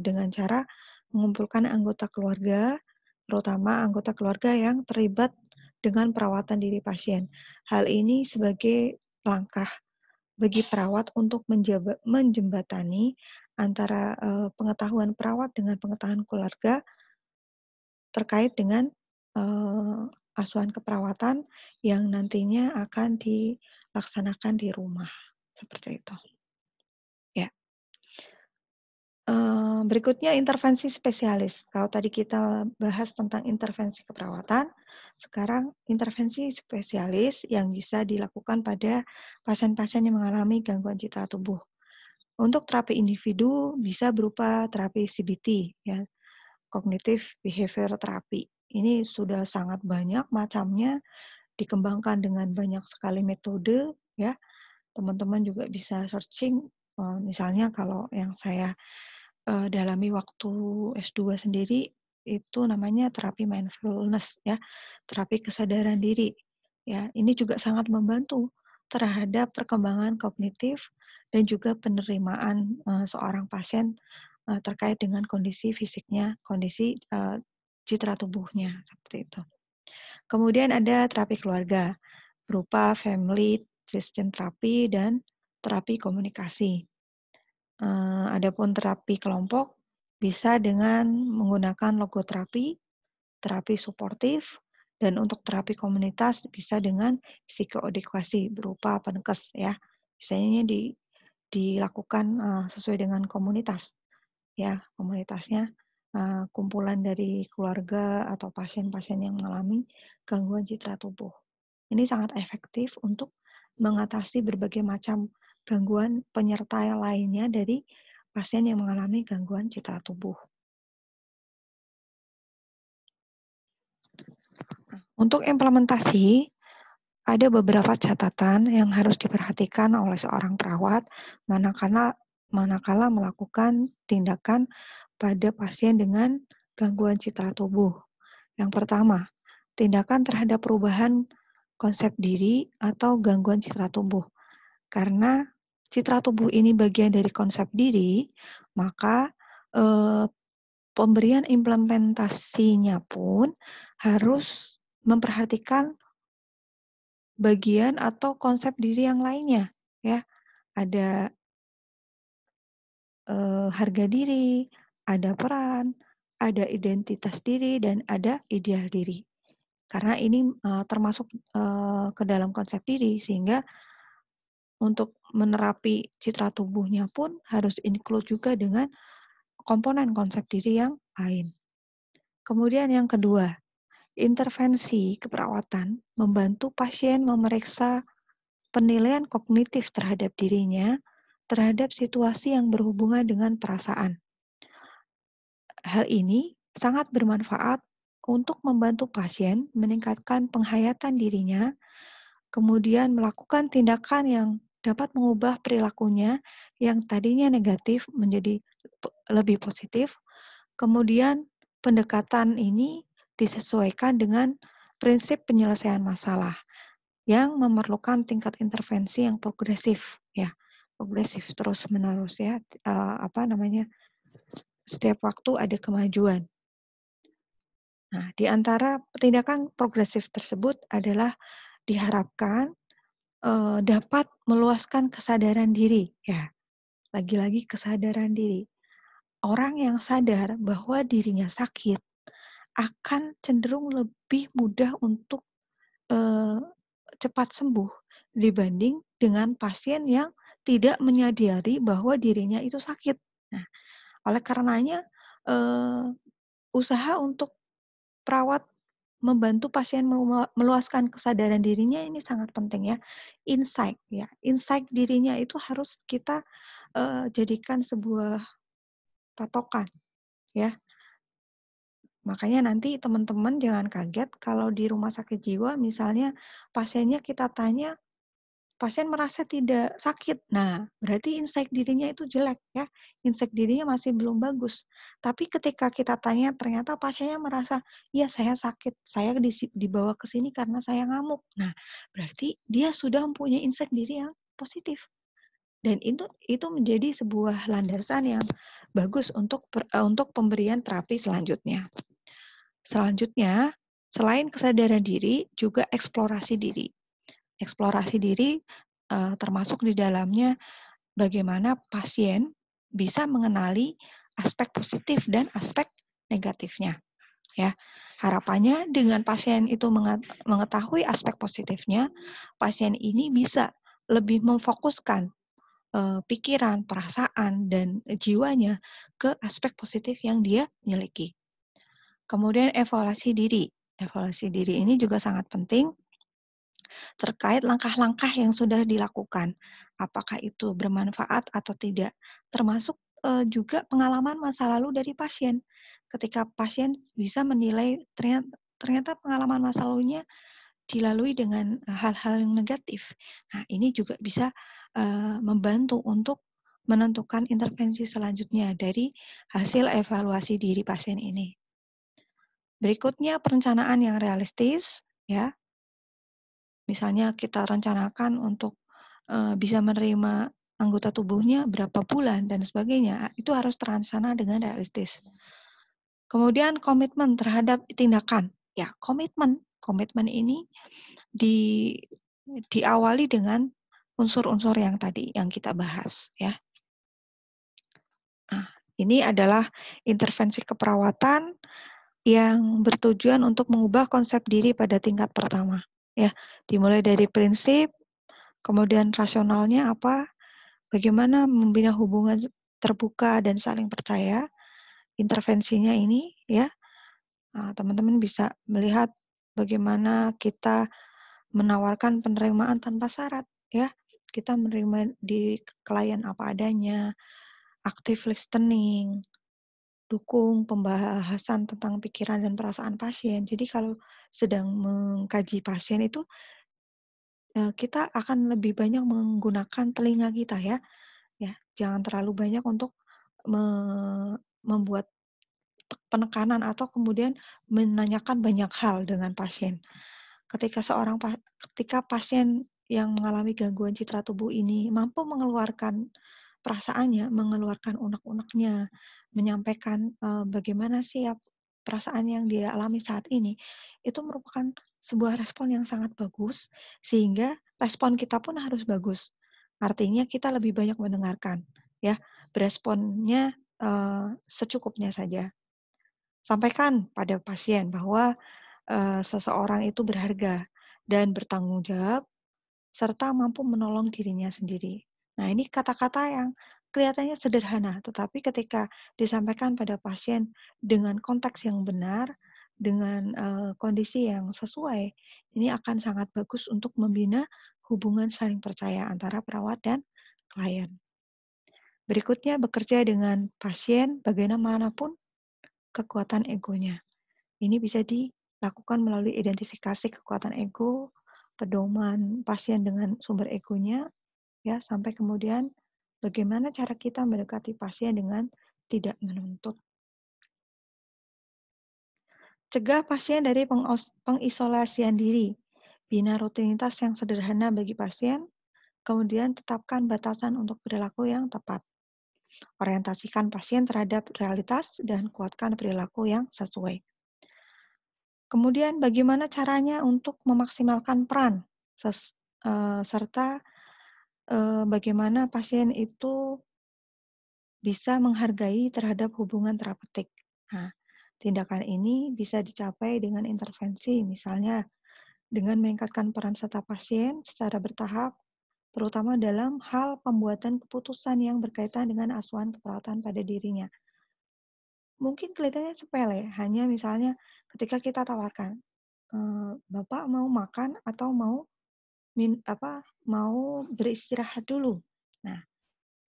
dengan cara mengumpulkan anggota keluarga, terutama anggota keluarga yang terlibat dengan perawatan diri pasien. Hal ini sebagai langkah bagi perawat untuk menjembatani antara pengetahuan perawat dengan pengetahuan keluarga terkait dengan asuhan keperawatan yang nantinya akan dilaksanakan di rumah, seperti itu. Ya. Berikutnya intervensi spesialis. Kalau tadi kita bahas tentang intervensi keperawatan, sekarang intervensi spesialis yang bisa dilakukan pada pasien-pasien yang mengalami gangguan citra tubuh. Untuk terapi individu bisa berupa terapi CBT, ya, Cognitive Behavior Therapy. Ini sudah sangat banyak macamnya, dikembangkan dengan banyak sekali metode, ya. Teman-teman juga bisa searching, misalnya kalau yang saya dalami waktu S2 sendiri, itu namanya terapi mindfulness, ya, terapi kesadaran diri. Ya, ini juga sangat membantu terhadap perkembangan kognitif dan juga penerimaan seorang pasien terkait dengan kondisi fisiknya, kondisi citra tubuhnya, seperti itu. Kemudian ada terapi keluarga, berupa family system therapy dan terapi komunikasi. Adapun terapi kelompok bisa dengan menggunakan logoterapi, terapi suportif, dan untuk terapi komunitas bisa dengan psikoedukasi berupa penkes, ya. Biasanya dilakukan sesuai dengan komunitas, ya. Komunitasnya kumpulan dari keluarga atau pasien-pasien yang mengalami gangguan citra tubuh. Ini sangat efektif untuk mengatasi berbagai macam gangguan penyerta lainnya dari pasien yang mengalami gangguan citra tubuh. Untuk implementasi, ada beberapa catatan yang harus diperhatikan oleh seorang perawat manakala melakukan tindakan pada pasien dengan gangguan citra tubuh. Yang pertama, tindakan terhadap perubahan konsep diri atau gangguan citra tubuh. Karena citra tubuh ini bagian dari konsep diri, maka pemberian implementasinya pun harus memperhatikan bagian atau konsep diri yang lainnya, ya. Ada harga diri, ada peran, ada identitas diri, dan ada ideal diri. Karena ini termasuk ke dalam konsep diri, sehingga untuk menerapi citra tubuhnya pun harus include juga dengan komponen konsep diri yang lain. Kemudian yang kedua, intervensi keperawatan membantu pasien memeriksa penilaian kognitif terhadap dirinya, terhadap situasi yang berhubungan dengan perasaan. Hal ini sangat bermanfaat untuk membantu pasien meningkatkan penghayatan dirinya, kemudian melakukan tindakan yang dapat mengubah perilakunya yang tadinya negatif menjadi lebih positif. Kemudian pendekatan ini disesuaikan dengan prinsip penyelesaian masalah yang memerlukan tingkat intervensi yang progresif, ya, progresif terus menerus, ya, setiap waktu ada kemajuan. Nah, di antara tindakan progresif tersebut adalah diharapkan dapat meluaskan kesadaran diri, ya, lagi-lagi kesadaran diri. Orang yang sadar bahwa dirinya sakit akan cenderung lebih mudah untuk cepat sembuh dibanding dengan pasien yang tidak menyadari bahwa dirinya itu sakit. Nah, oleh karenanya usaha untuk perawat membantu pasien meluaskan kesadaran dirinya ini sangat penting, ya. Insight dirinya itu harus kita jadikan sebuah patokan, ya. Makanya nanti teman-teman jangan kaget kalau di rumah sakit jiwa misalnya pasiennya kita tanya, pasien merasa tidak sakit. Nah, berarti insight dirinya itu jelek, ya. Insight dirinya masih belum bagus. Tapi ketika kita tanya ternyata pasiennya merasa, "Iya, saya sakit. Saya dibawa ke sini karena saya ngamuk." Nah, berarti dia sudah mempunyai insight diri yang positif. Dan itu menjadi sebuah landasan yang bagus untuk pemberian terapi selanjutnya. Selanjutnya, selain kesadaran diri, juga eksplorasi diri. Eksplorasi diri termasuk di dalamnya bagaimana pasien bisa mengenali aspek positif dan aspek negatifnya. Ya, harapannya dengan pasien itu mengetahui aspek positifnya, pasien ini bisa lebih memfokuskan pikiran, perasaan, dan jiwanya ke aspek positif yang dia miliki. Kemudian evaluasi diri. Evaluasi diri ini juga sangat penting terkait langkah-langkah yang sudah dilakukan. apakah itu bermanfaat atau tidak. Termasuk juga pengalaman masa lalu dari pasien. Ketika pasien bisa menilai ternyata pengalaman masa lalunya dilalui dengan hal-hal yang negatif. Nah, ini juga bisa membantu untuk menentukan intervensi selanjutnya dari hasil evaluasi diri pasien ini. Berikutnya perencanaan yang realistis, ya. Misalnya kita rencanakan untuk bisa menerima anggota tubuhnya berapa bulan dan sebagainya, itu harus terencana dengan realistis. Kemudian komitmen terhadap tindakan. Ya, komitmen ini di diawali dengan unsur-unsur yang tadi yang kita bahas, ya. Nah, ini adalah intervensi keperawatan yang bertujuan untuk mengubah konsep diri pada tingkat pertama, ya. Dimulai dari prinsip, kemudian rasionalnya apa, bagaimana membina hubungan terbuka dan saling percaya, intervensinya ini, ya. Teman-teman bisa melihat bagaimana kita menawarkan penerimaan tanpa syarat, ya. Kita menerima di klien apa adanya, active listening, dukung pembahasan tentang pikiran dan perasaan pasien. Jadi kalau sedang mengkaji pasien itu, kita akan lebih banyak menggunakan telinga kita ya. Ya, jangan terlalu banyak untuk me membuat penekanan atau kemudian menanyakan banyak hal dengan pasien. Ketika ketika pasien yang mengalami gangguan citra tubuh ini mampu mengeluarkan perasaannya, mengeluarkan unek-uneknya, menyampaikan bagaimana sih ya perasaan yang dia alami saat ini, itu merupakan sebuah respon yang sangat bagus, sehingga respon kita pun harus bagus. Artinya kita lebih banyak mendengarkan, ya, beresponnya secukupnya saja. Sampaikan pada pasien bahwa seseorang itu berharga dan bertanggung jawab serta mampu menolong dirinya sendiri. Nah, ini kata-kata yang kelihatannya sederhana, tetapi ketika disampaikan pada pasien dengan konteks yang benar, dengan kondisi yang sesuai, ini akan sangat bagus untuk membina hubungan saling percaya antara perawat dan klien. Berikutnya, bekerja dengan pasien bagaimanapun kekuatan egonya. Ini bisa dilakukan melalui identifikasi kekuatan ego, pedoman pasien dengan sumber egonya, ya, sampai kemudian bagaimana cara kita mendekati pasien dengan tidak menuntut. Cegah pasien dari pengisolasian diri. Bina rutinitas yang sederhana bagi pasien, kemudian tetapkan batasan untuk perilaku yang tepat. Orientasikan pasien terhadap realitas dan kuatkan perilaku yang sesuai. Kemudian bagaimana caranya untuk memaksimalkan peran serta bagaimana pasien itu bisa menghargai terhadap hubungan terapeutik. Nah, tindakan ini bisa dicapai dengan intervensi, misalnya dengan meningkatkan peran serta pasien secara bertahap, terutama dalam hal pembuatan keputusan yang berkaitan dengan asuhan keperawatan pada dirinya. Mungkin kelihatannya sepele, hanya misalnya ketika kita tawarkan, Bapak mau makan atau mau beristirahat dulu. Nah,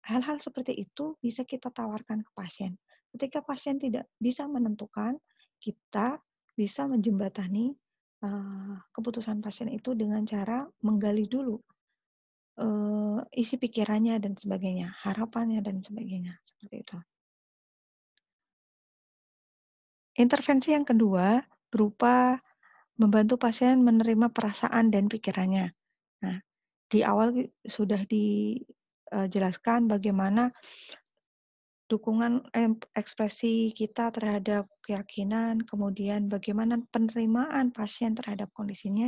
hal-hal seperti itu bisa kita tawarkan ke pasien. Ketika pasien tidak bisa menentukan, kita bisa menjembatani keputusan pasien itu dengan cara menggali dulu isi pikirannya dan sebagainya, harapannya dan sebagainya, seperti itu. Intervensi yang kedua berupa membantu pasien menerima perasaan dan pikirannya. Nah, di awal sudah dijelaskan bagaimana dukungan ekspresi kita terhadap keyakinan, kemudian bagaimana penerimaan pasien terhadap kondisinya,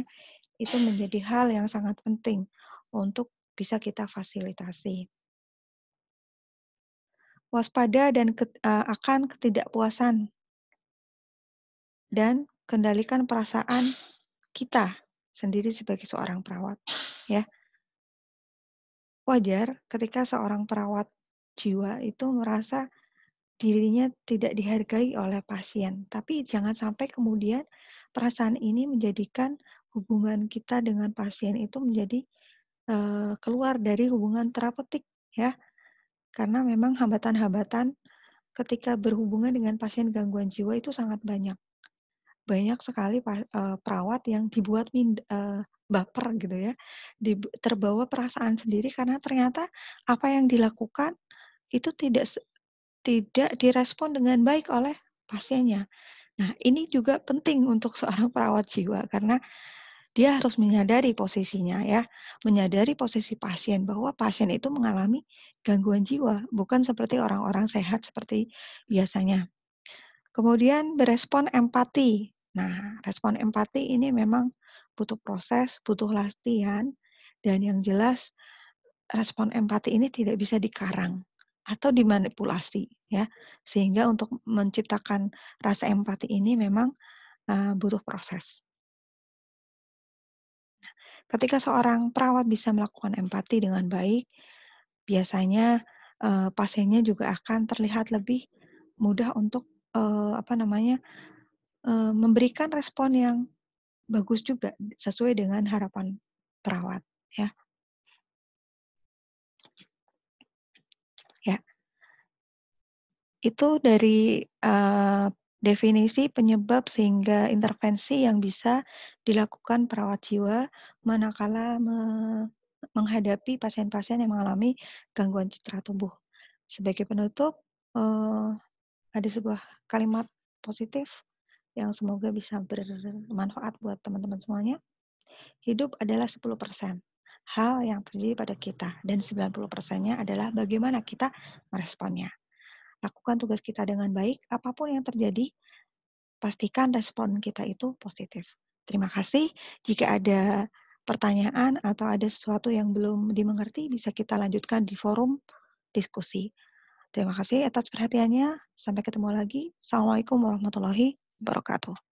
itu menjadi hal yang sangat penting untuk bisa kita fasilitasi. Waspada dan akan ketidakpuasan dan kendalikan perasaan kita sendiri sebagai seorang perawat, ya. Wajar ketika seorang perawat jiwa itu merasa dirinya tidak dihargai oleh pasien, tapi jangan sampai kemudian perasaan ini menjadikan hubungan kita dengan pasien itu menjadi keluar dari hubungan terapeutik ya, karena memang hambatan-hambatan ketika berhubungan dengan pasien gangguan jiwa itu sangat banyak. Banyak sekali perawat yang dibuat baper gitu ya, terbawa perasaan sendiri karena ternyata apa yang dilakukan itu tidak direspon dengan baik oleh pasiennya. Nah, ini juga penting untuk seorang perawat jiwa karena dia harus menyadari posisinya ya, menyadari posisi pasien bahwa pasien itu mengalami gangguan jiwa, bukan seperti orang-orang sehat seperti biasanya. Kemudian berespon empati. Nah, respon empati ini memang butuh proses, butuh latihan, dan yang jelas respon empati ini tidak bisa dikarang atau dimanipulasi ya. Sehingga untuk menciptakan rasa empati ini memang butuh proses. Ketika seorang perawat bisa melakukan empati dengan baik, biasanya pasiennya juga akan terlihat lebih mudah untuk apa namanya memberikan respon yang bagus juga sesuai dengan harapan perawat ya. Ya, itu dari definisi penyebab sehingga intervensi yang bisa dilakukan perawat jiwa manakala menghadapi pasien-pasien yang mengalami gangguan citra tubuh. Sebagai penutup, ada sebuah kalimat positif yang semoga bisa bermanfaat buat teman-teman semuanya. Hidup adalah 10% hal yang terjadi pada kita dan 90%-nya adalah bagaimana kita meresponnya. Lakukan tugas kita dengan baik, apapun yang terjadi, pastikan respon kita itu positif. Terima kasih. Jika ada pertanyaan atau ada sesuatu yang belum dimengerti, bisa kita lanjutkan di forum diskusi. Terima kasih atas perhatiannya. Sampai ketemu lagi. Assalamualaikum warahmatullahi wabarakatuh.